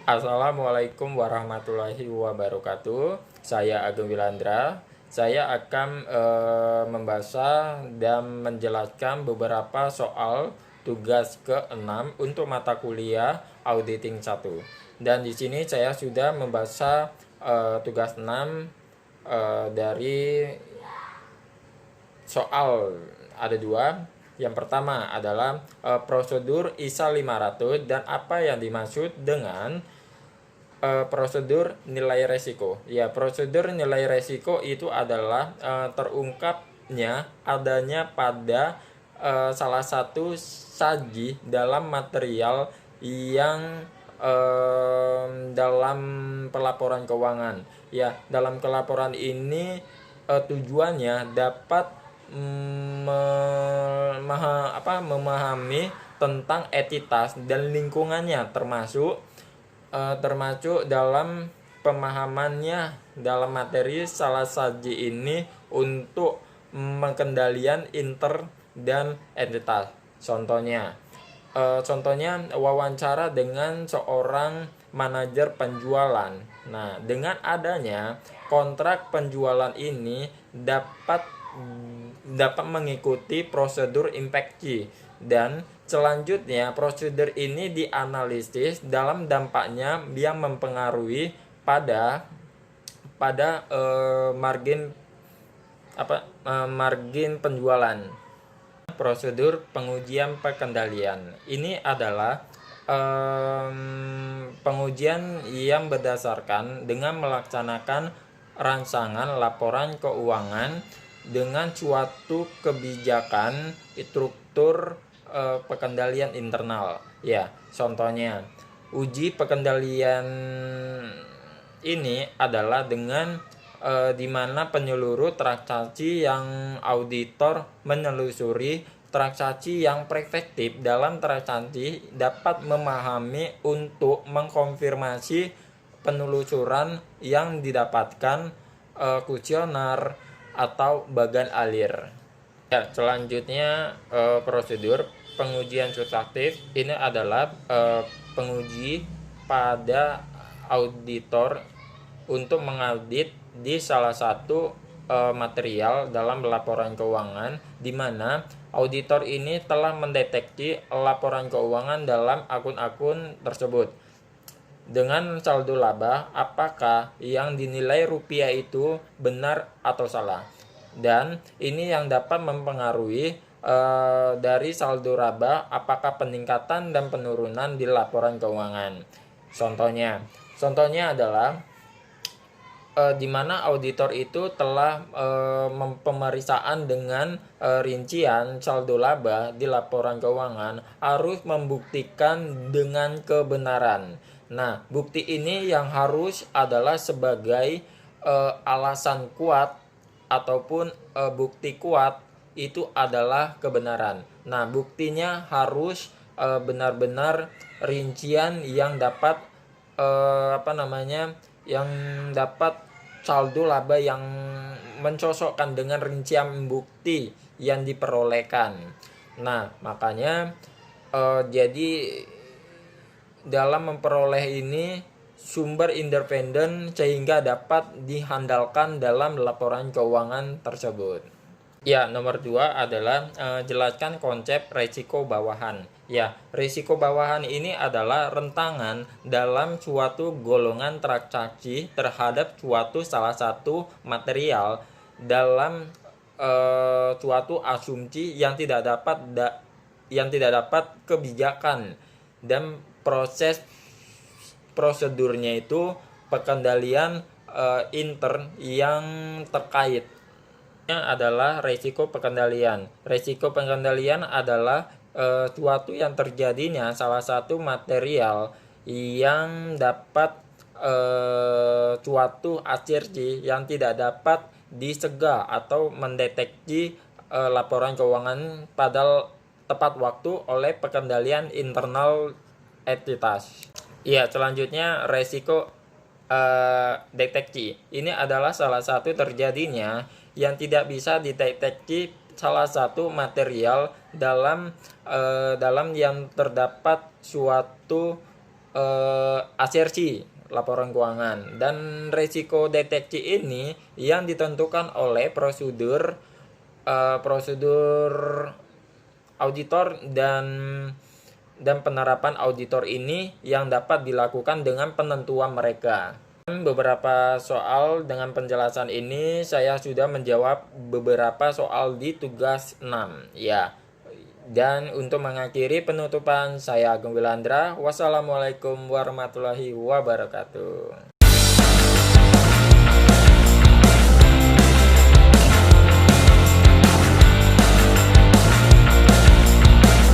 Assalamualaikum warahmatullahi wabarakatuh. Saya Agung Wilandra. Saya akan membahas dan menjelaskan beberapa soal tugas ke-6 untuk mata kuliah Auditing 1. Dan di sini saya sudah membahas tugas 6 dari soal ada dua. Yang pertama adalah prosedur ISA 500 dan apa yang dimaksud dengan prosedur nilai resiko. Ya, prosedur nilai resiko itu adalah terungkapnya adanya pada salah satu saji dalam material yang dalam pelaporan keuangan. Ya, dalam pelaporan ini tujuannya dapat memahami tentang entitas dan lingkungannya, termasuk dalam pemahamannya dalam materi salah saji ini untuk pengendalian inter dan entitas. Contohnya wawancara dengan seorang manajer penjualan. Nah, dengan adanya kontrak penjualan ini dapat mengikuti prosedur impact dan selanjutnya prosedur ini dianalisis dalam dampaknya yang mempengaruhi pada margin penjualan. Prosedur pengujian pengendalian ini adalah pengujian yang berdasarkan dengan melaksanakan rancangan laporan keuangan dengan suatu kebijakan struktur pengendalian internal. Ya, contohnya uji pengendalian ini adalah dengan di mana penyeluruh transaksi yang auditor menelusuri transaksi yang preventif dalam transaksi dapat memahami untuk mengkonfirmasi penelusuran yang didapatkan kuesioner atau bagan alir. Ya, selanjutnya prosedur pengujian substantif ini adalah penguji pada auditor untuk mengaudit di salah satu material dalam laporan keuangan di mana auditor ini telah mendeteksi laporan keuangan dalam akun-akun tersebut dengan saldo laba apakah yang dinilai rupiah itu benar atau salah, dan ini yang dapat mempengaruhi dari saldo laba apakah peningkatan dan penurunan di laporan keuangan. Contohnya adalah di mana auditor itu telah pemeriksaan dengan rincian saldo laba di laporan keuangan harus membuktikan dengan kebenaran. Nah, bukti ini yang harus adalah sebagai alasan kuat ataupun bukti kuat itu adalah kebenaran. Nah, buktinya harus benar-benar rincian yang dapat yang dapat saldo laba yang mencocokkan dengan rincian bukti yang diperolehkan. Nah, makanya jadi dalam memperoleh ini sumber independen sehingga dapat dihandalkan dalam laporan keuangan tersebut. Ya, nomor 2 adalah jelaskan konsep risiko bawahan. Ya, risiko bawahan ini adalah rentangan dalam suatu golongan transaksi terhadap salah satu material dalam suatu asumsi yang tidak dapat kebijakan dan prosedurnya itu pengendalian intern yang terkait adalah risiko pengendalian. Risiko pengendalian adalah suatu yang terjadinya salah satu material yang dapat suatu asersi yang tidak dapat disegah atau mendeteksi laporan keuangan pada tepat waktu oleh pengendalian internal entitas. Ya, selanjutnya risiko deteksi. Ini adalah salah satu terjadinya yang tidak bisa dideteksi salah satu material dalam yang terdapat suatu asersi laporan keuangan, dan resiko deteksi ini yang ditentukan oleh prosedur auditor dan penerapan auditor ini yang dapat dilakukan dengan penentuan mereka. Beberapa soal dengan penjelasan ini saya sudah menjawab beberapa soal di tugas 6 ya. Dan untuk mengakhiri penutupan, saya Agung Wilandra. Wassalamualaikum warahmatullahi wabarakatuh.